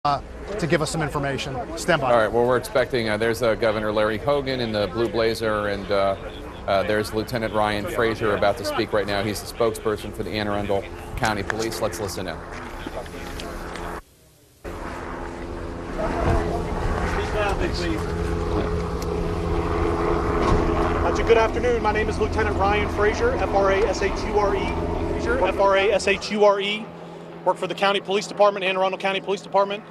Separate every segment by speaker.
Speaker 1: to give us some information. Stand by.
Speaker 2: All right, well, we're expecting, there's Governor Larry Hogan in the blue blazer, and there's Lieutenant Ryan Frazier about to speak right now. He's the spokesperson for the Anne Arundel County Police. Let's listen in.
Speaker 3: Good afternoon. My name is Lieutenant Ryan Frazier, F-R-A-S-H-U-R-E. F-R-A-S-H-U-R-E. Work for the County Police Department, Anne Arundel County Police Department.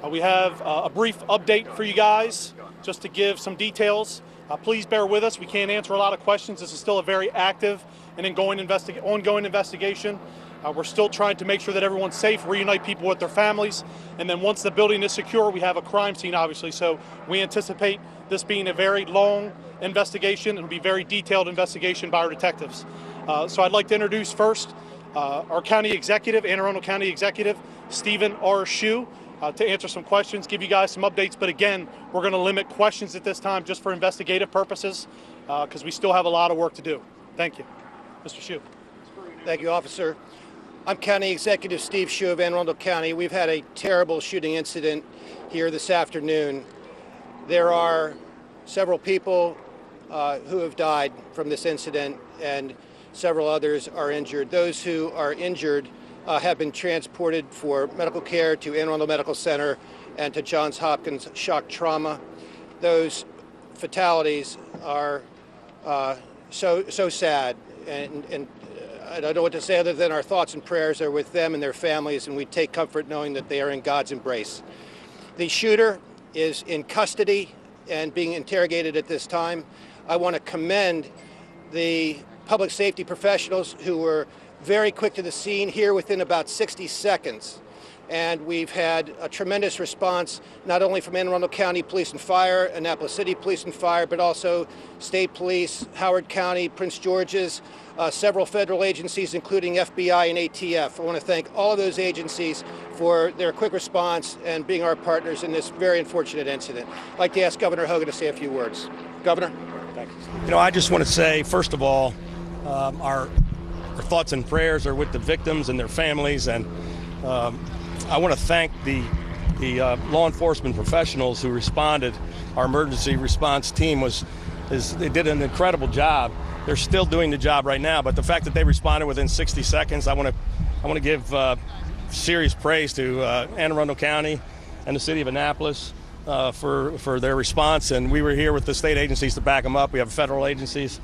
Speaker 3: We have a brief update for you guys, just to give some details. Please bear with us. We can't answer a lot of questions. This is still a very active and ongoing investigation. We're still trying to make sure that everyone's safe, reunite people with their families, and then once the building is secure, we have a crime scene, obviously. So we anticipate this being a very long investigation. It'll be a very detailed investigation by our detectives. So I'd like to introduce first our county executive, Anne Arundel County Executive, Stephen R. Shue, to answer some questions, give you guys some updates. But again, we're going to limit questions at this time just for investigative purposes, because we still have a lot of work to do. Thank you. Mr. Shue.
Speaker 4: Thank you, officer. I'm County Executive Steve Shue of Anne Arundel County. We've had a terrible shooting incident here this afternoon. There are several people who have died from this incident, and several others are injured. Those who are injured have been transported for medical care to Anne Arundel Medical Center and to Johns Hopkins Shock Trauma. Those fatalities are so sad, and I don't know what to say other than our thoughts and prayers are with them and their families, and we take comfort knowing that they are in God's embrace. The shooter is in custody and being interrogated at this time. I want to commend the public safety professionals who were very quick to the scene here within about 60 seconds. And we've had a tremendous response, not only from Anne Arundel County Police and Fire, Annapolis City Police and Fire, but also State Police, Howard County, Prince George's, several federal agencies, including FBI and ATF. I want to thank all of those agencies for their quick response and being our partners in this very unfortunate incident. I'd like to ask Governor Hogan to say a few words. Governor?
Speaker 5: Thanks. You know, I just want to say, first of all, our thoughts and prayers are with the victims and their families, and I want to thank the law enforcement professionals who responded. Our emergency response team they did an incredible job. They're still doing the job right now, but the fact that they responded within 60 seconds, I want to give serious praise to Anne Arundel County and the city of Annapolis for their response. And we were here with the state agencies to back them up. We have federal agencies.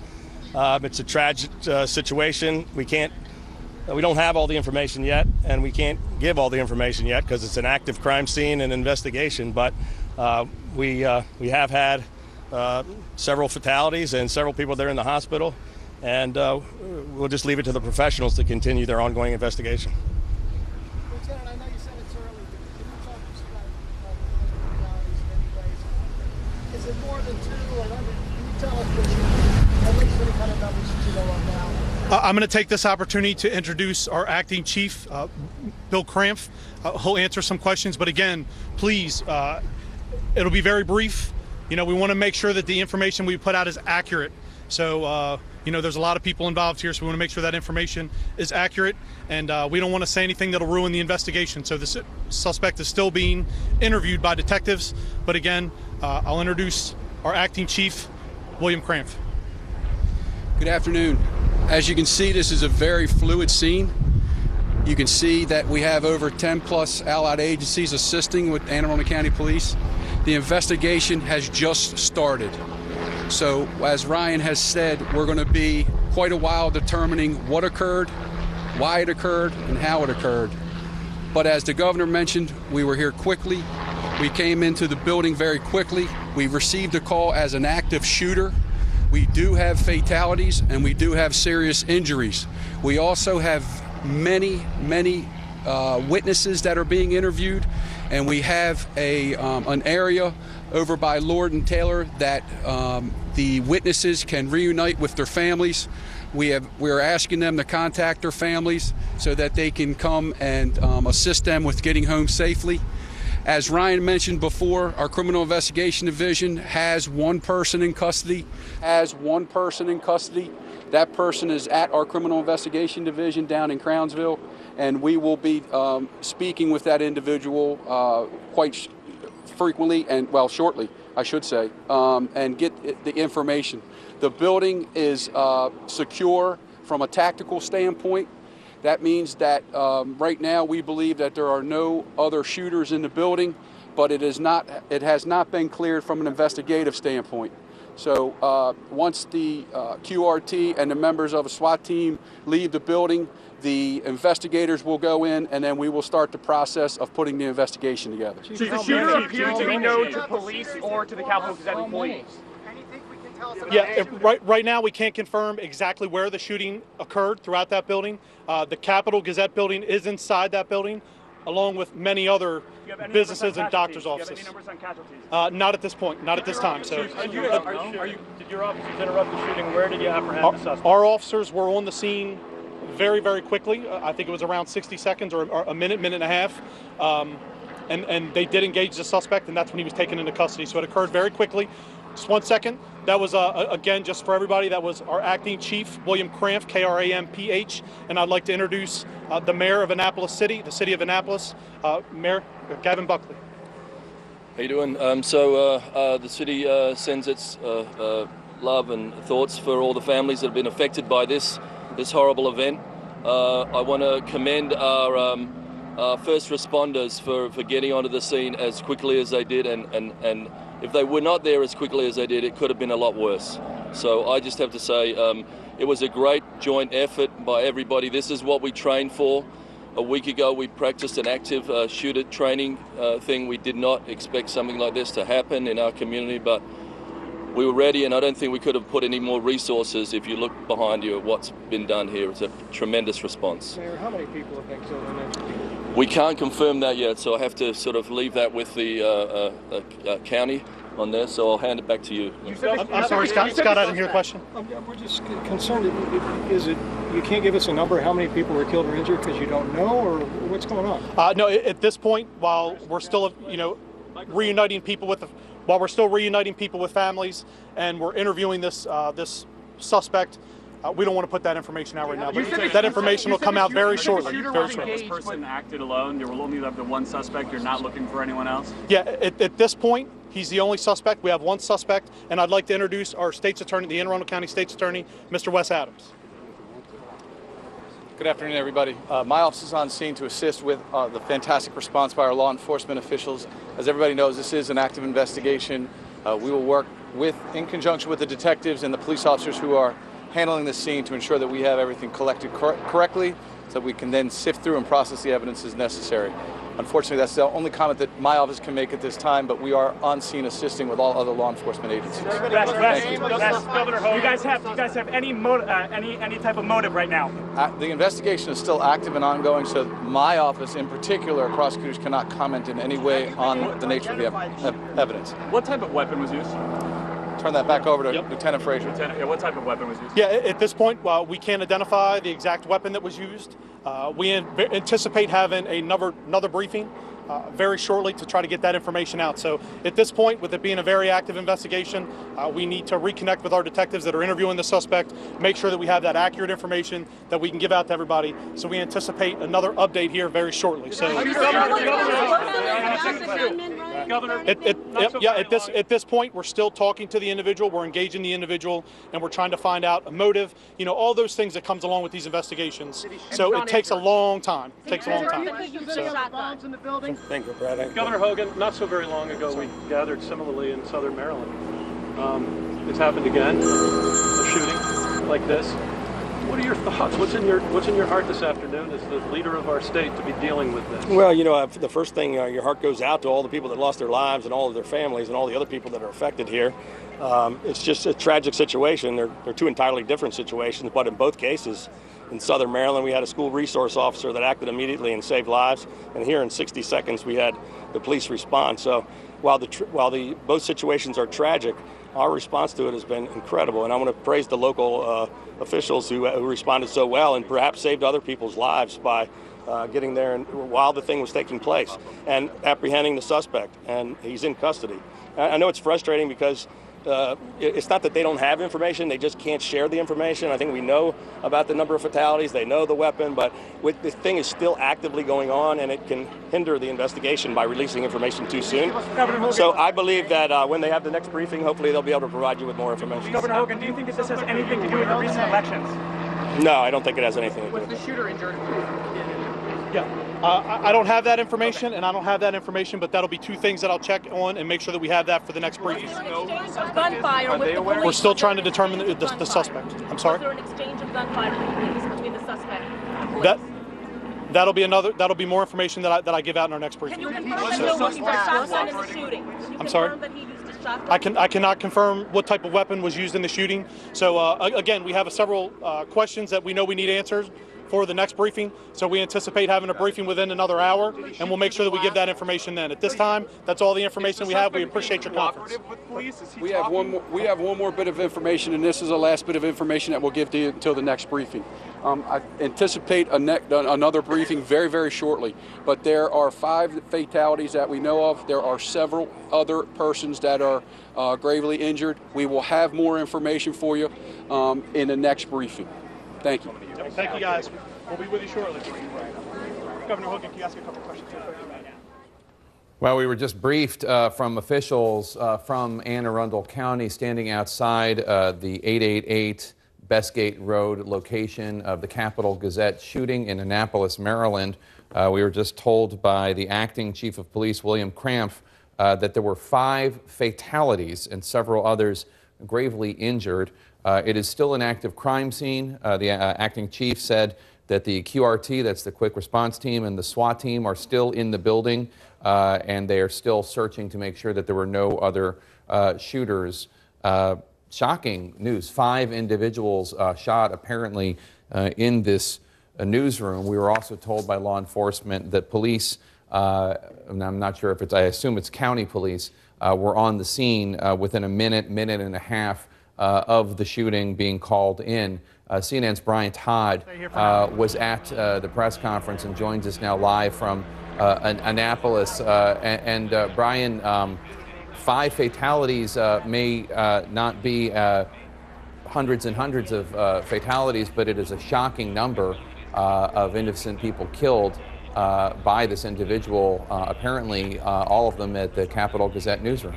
Speaker 5: It's a tragic situation. We don't have all the information yet, and we can't give all the information yet because it's an active crime scene and investigation. But we have had several fatalities and several people there in the hospital, and we'll just leave it to the professionals to continue their ongoing investigation.
Speaker 6: Lieutenant, I know you said it's early, but can you talk to us about fatalities in any ways? Is it more than two? Can you tell us at least any kind of numbers that you know of now?
Speaker 3: I'm going to take this opportunity to introduce our acting chief, Bill Krampf. He'll answer some questions, but again, please, it'll be very brief. You know, we want to make sure that the information we put out is accurate. So, you know, there's a lot of people involved here, so we want to make sure that information is accurate, and we don't want to say anything that'll ruin the investigation. So the suspect is still being interviewed by detectives, but again, I'll introduce our acting chief, William Krampf.
Speaker 7: Good afternoon. As you can see, this is a very fluid scene. You can see that we have over 10 plus allied agencies assisting with Anne Arundel County Police. The investigation has just started. So as Ryan has said, we're going to be quite a while determining what occurred, why it occurred, and how it occurred. But as the governor mentioned, we were here quickly. We came into the building very quickly. We received a call as an active shooter. We do have fatalities and we do have serious injuries. We also have many witnesses that are being interviewed, and we have an area over by Lord and Taylor that the witnesses can reunite with their families. We're asking them to contact their families so that they can come and assist them with getting home safely. As Ryan mentioned before, our Criminal Investigation Division has one person in custody. That person is at our Criminal Investigation Division down in Crownsville, and we will be speaking with that individual quite frequently and, well, shortly, I should say, and get the information. The building is secure from a tactical standpoint. That means that right now we believe that there are no other shooters in the building, but it has not been cleared from an investigative standpoint. So once the QRT and the members of a SWAT team leave the building, the investigators will go in, and then we will start the process of putting the investigation together.
Speaker 8: Does the shooter appear to be known to police or to the Capitol Gazette employees?
Speaker 3: Yeah, right now we can't confirm exactly where the shooting occurred throughout that building. The Capitol Gazette building is inside that building, along with many other businesses and doctors' offices.
Speaker 8: Do you have any numbers on casualties?
Speaker 3: Not at this point, not at this time. So,
Speaker 9: did your officers interrupt the shooting? Where did you apprehend the suspect?
Speaker 3: Our officers were on the scene very, very quickly. I think it was around 60 seconds or a minute, minute and a half. And they did engage the suspect, and that's when he was taken into custody. So it occurred very quickly. Just 1 second. That was, again, just for everybody, that was our acting chief, William Krampf, Kramph. And I'd like to introduce the mayor of Annapolis City, the city of Annapolis, Mayor Gavin Buckley.
Speaker 10: How you doing? The city sends its love and thoughts for all the families that have been affected by this horrible event. I want to commend our first responders for getting onto the scene as quickly as they did, and if they were not there as quickly as they did, it could have been a lot worse. So I just have to say it was a great joint effort by everybody. This is what we trained for. A week ago we practiced an active shooter training thing. We did not expect something like this to happen in our community, but we were ready, and I don't think we could have put any more resources. If you look behind you at what's been done here, it's a tremendous response.
Speaker 9: Mayor, how many people have been killed in there?
Speaker 10: We can't confirm that yet, so I have to sort of leave that with the county on there, so I'll hand it back to you.
Speaker 3: I'm sorry, Scott, I didn't hear the question.
Speaker 9: We're just concerned. Is it you can't give us a number how many people were killed or injured because you don't know, or what's going on?
Speaker 3: No, at this point, while we're still, reuniting people with families, and we're interviewing this suspect, we don't want to put that information out right now. But that information will come out very shortly.
Speaker 9: This person acted alone. There will only have the one suspect. You're not looking for anyone else?
Speaker 3: Yeah, at this point, he's the only suspect. We have one suspect, and I'd like to introduce our state's attorney, the Anne Arundel County State's Attorney, Mr. Wes Adams.
Speaker 11: Good afternoon, everybody. My office is on scene to assist with the fantastic response by our law enforcement officials. As everybody knows, this is an active investigation. We will work in conjunction with the detectives and the police officers who are handling this scene to ensure that we have everything collected correctly so that we can then sift through and process the evidence as necessary. Unfortunately, that's the only comment that my office can make at this time, but we are on scene assisting with all other law enforcement agencies.
Speaker 8: Governor Hogan, you guys have any type of motive right now?
Speaker 11: The investigation is still active and ongoing, so my office in particular, prosecutors cannot comment in any way on the nature of the evidence.
Speaker 9: What type of weapon was used?
Speaker 11: Turn that back over to Lieutenant Frazier.
Speaker 9: What type of weapon was used?
Speaker 3: Yeah, at this point, we can't identify the exact weapon that was used. We anticipate having another briefing very shortly to try to get that information out. So at this point, with it being a very active investigation, we need to reconnect with our detectives that are interviewing the suspect, make sure that we have that accurate information that we can give out to everybody. So we anticipate another update here very shortly. So, at this point, we're still talking to the individual, we're engaging the individual, and we're trying to find out a motive. All those things that comes along with these investigations. So it takes a long time.
Speaker 6: Thank you, Brad.
Speaker 9: Governor Hogan, not so very long ago, we gathered similarly in southern Maryland. It's happened again, a shooting like this. What are your thoughts? What's in your heart this afternoon as the leader of our state to be dealing with this?
Speaker 5: Well, the first thing, your heart goes out to all the people that lost their lives and all of their families and all the other people that are affected here. It's just a tragic situation. They're two entirely different situations, but in both cases, in southern Maryland, we had a school resource officer that acted immediately and saved lives, and here in 60 seconds, we had the police respond. So while both situations are tragic, our response to it has been incredible, and I want to praise the local officials who responded so well and perhaps saved other people's lives by getting there while the thing was taking place and apprehending the suspect, and he's in custody. I know it's frustrating because it's not that they don't have information, they just can't share the information. I think we know about the number of fatalities, they know the weapon, but the thing is still actively going on, and it can hinder the investigation by releasing information too soon. So I believe that when they have the next briefing, hopefully they'll be able to provide you with more information.
Speaker 8: Governor Hogan, do you think that this has anything to do with the recent elections?
Speaker 5: No, I don't think it has anything to do with it.
Speaker 3: Was the shooter injured? Yeah. I don't have that information, and I don't have that information, but that'll be two things that I'll check on and make sure that we have that for the next briefing.
Speaker 12: Gunfire with the police?
Speaker 3: We're still trying to determine the suspect. I'm sorry?
Speaker 12: Was there an exchange of gunfire between the suspect and police?
Speaker 3: That'll be more information that I give out in our next briefing.
Speaker 12: Can you confirm that he was looking for a shotgun in the shooting?
Speaker 3: I'm sorry?
Speaker 12: That he used a shotgun?
Speaker 3: I cannot confirm what type of weapon was used in the shooting. So again, we have several questions that we know we need answers for the next briefing. So we anticipate having a briefing within another hour, and we'll make sure that we give that information then. At this time, that's all the information we have. We appreciate your conference.
Speaker 7: We have one more bit of information, and this is the last bit of information that we'll give to you until the next briefing. I anticipate another briefing very, very shortly, but there are 5 fatalities that we know of. There are several other persons that are gravely injured. We will have more information for you in the next briefing. Thank you.
Speaker 3: Thank you, guys. We'll be with you shortly. Governor Hogan, can you ask a couple questions?
Speaker 2: Well, we were just briefed from officials from Anne Arundel County standing outside the 888 Bestgate Road location of the Capitol Gazette shooting in Annapolis, Maryland. We were just told by the acting chief of police, William Cramph, that there were 5 fatalities and several others gravely injured. It is still an active crime scene. The acting chief said that the QRT, that's the quick response team, and the SWAT team are still in the building, and they are still searching to make sure that there were no other shooters. Shocking news. 5 individuals shot apparently in this newsroom. We were also told by law enforcement that police, and I'm not sure if it's, I assume it's county police, were on the scene within a minute and a half of the shooting being called in. CNN's Brian Todd was at the press conference and joins us now live from Annapolis. Brian, 5 fatalities may not be hundreds and hundreds of fatalities, but it is a shocking number of innocent people killed by this individual, apparently all of them at the Capitol Gazette newsroom.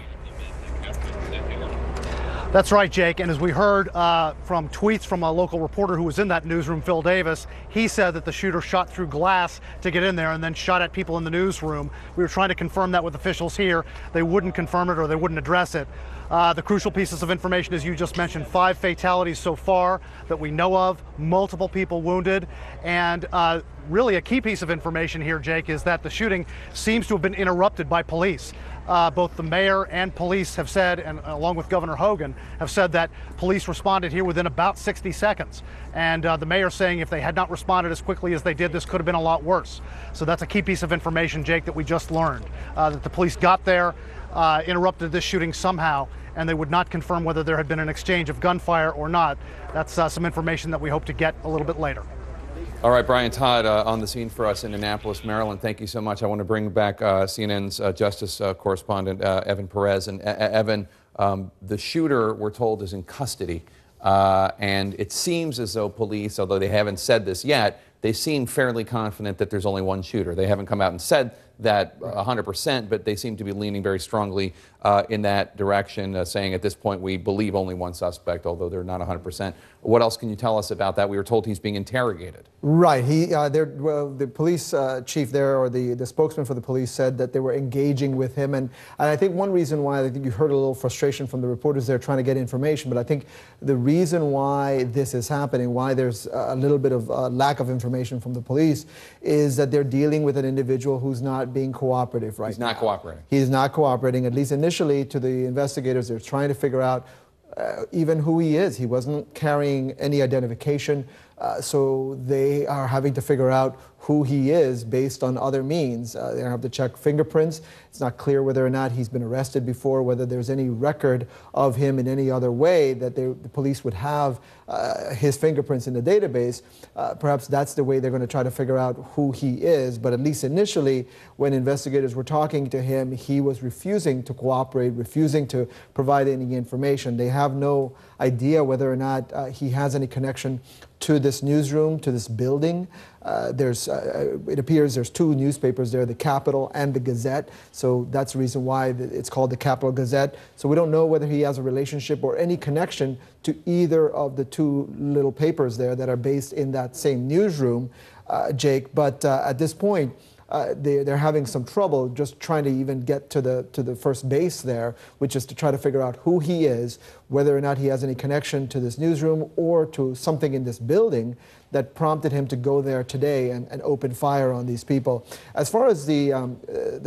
Speaker 1: That's right, Jake. And as we heard from tweets from a local reporter who was in that newsroom, Phil Davis, he said that the shooter shot through glass to get in there and then shot at people in the newsroom. We were trying to confirm that with officials here. They wouldn't confirm it or they wouldn't address it. The crucial pieces of information, as you just mentioned, 5 fatalities so far that we know of, multiple people wounded, and really a key piece of information here, Jake, is that the shooting seems to have been interrupted by police. Both the mayor and police have said, and along with Governor Hogan, have said that police responded here within about 60 seconds. And the mayor saying if they had not responded as quickly as they did, this could have been a lot worse. So that's a key piece of information, Jake, that we just learned, that the police got there, interrupted this shooting somehow, and they would not confirm whether there had been an exchange of gunfire or not. That's some information that we hope to get a little bit later.
Speaker 2: All right, Brian Todd on the scene for us in Annapolis, Maryland. Thank you so much. I want to bring back CNN's justice correspondent, Evan Perez. And Evan, the shooter, we're told, is in custody. And it seems as though police, although they haven't said this yet, they seem fairly confident that there's only one shooter. They haven't come out and said that 100%, but they seem to be leaning very strongly in that direction, saying at this point we believe only one suspect, although they're not 100%. What else can you tell us about that? We were told he's being interrogated.
Speaker 13: Right. The police chief there, or the spokesman for the police, said that they were engaging with him. And I think one reason why, I think you heard a little frustration from the reporters there trying to get information, but I think the reason why this is happening, why there's a little bit of lack of information from the police, is that they're dealing with an individual who's not being cooperative right now.
Speaker 2: He's not cooperating.
Speaker 13: He's not cooperating, at least initially, to the investigators. They're trying to figure out even who he is. He wasn't carrying any identification. So they are having to figure out who he is based on other means. They have to check fingerprints. It's not clear whether or not he's been arrested before, whether there's any record of him in any other way that the police would have his fingerprints in the database. Perhaps that's the way they're going to try to figure out who he is. But at least initially, when investigators were talking to him, he was refusing to cooperate, refusing to provide any information. They have no idea whether or not he has any connection to this newsroom, to this building. It appears there's two newspapers there, the Capital and the Gazette. So that's the reason why it's called the Capital Gazette. So we don't know whether he has a relationship or any connection to either of the two little papers there that are based in that same newsroom, Jake. But at this point, they're having some trouble just trying to even get to the first base there, which is to try to figure out who he is, whether or not he has any connection to this newsroom or to something in this building that prompted him to go there today and open fire on these people. As far as the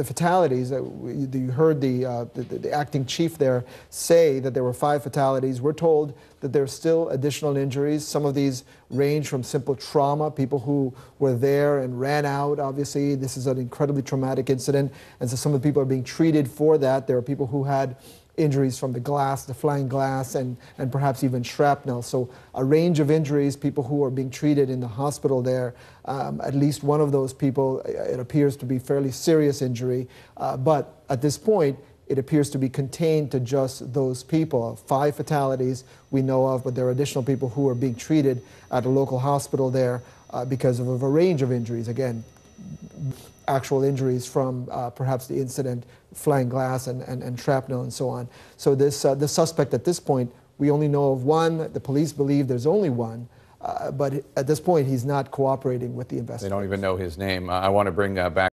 Speaker 13: fatalities, you heard the acting chief there say that there were 5 fatalities. We're told that there's still additional injuries. Some of these range from simple trauma, people who were there and ran out. Obviously, this is an incredibly traumatic incident, and so some of the people are being treated for that. There are people who had injuries from the glass, the flying glass, and perhaps even shrapnel. So a range of injuries, people who are being treated in the hospital there. At least one of those people, it appears to be fairly serious injury. But at this point, it appears to be contained to just those people. 5 fatalities we know of, but there are additional people who are being treated at a local hospital there because of a range of injuries. Again, actual injuries from perhaps the incident, flying glass and shrapnel and so on. So this the suspect at this point, we only know of one. The police believe there's only one, but at this point he's not cooperating with the investigation.
Speaker 2: They don't even know his name. I want to bring back